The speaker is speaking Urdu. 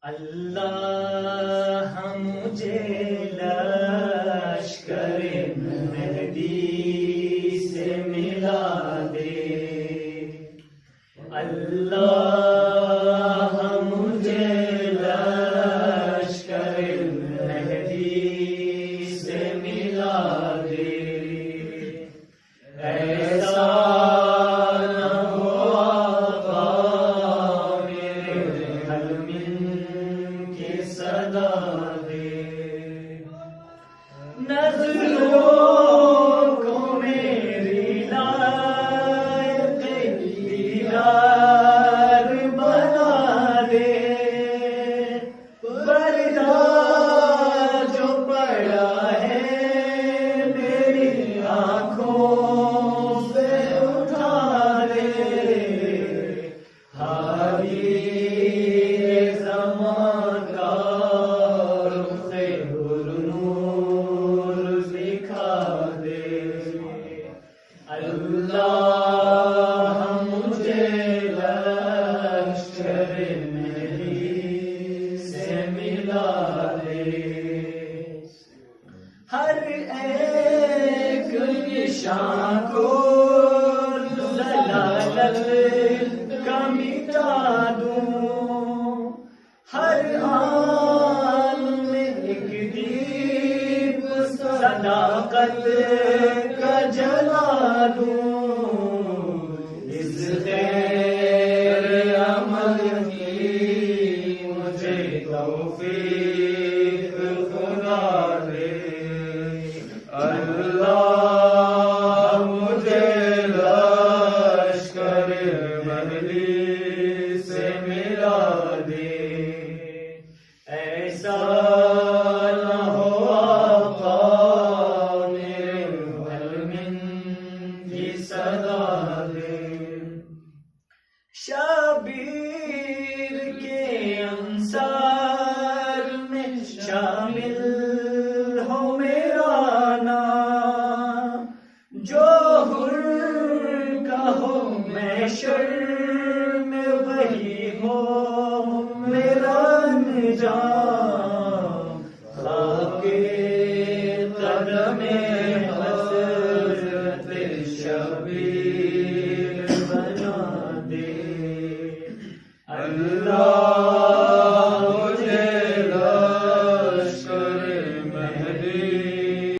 اللہ مجھے لشکر مہدی سے ملا دے، اللہ مجھے لشکر مہدی سے ملا دے، ایسا نہ ہو آقا میرے حلم کی صدا دے، نظروں کو میری لائق دیدار بنا دے، پردہ جو پڑا ہے میری آنکھوں سے اٹھا دے، ہادی زمان کا رخ نور دکھا دے، اللہ مجھے لشکر مہدی سے ملا دے، ہر ایک نشان کو ضلالت کا مٹا دوں، ہر آن میں ایک دیپ صداقت کا جلا دوں، اس خیر عمل کی مجھے توفیق خدا دے، اللہ مجھے لشکر مہدی سے ملا دے، ایسا نہ ہو آقا میرے حلم کی صدا دے، شبیر کے انصار میں شامل ہو میرا نام، جو حر کا ہو میں شر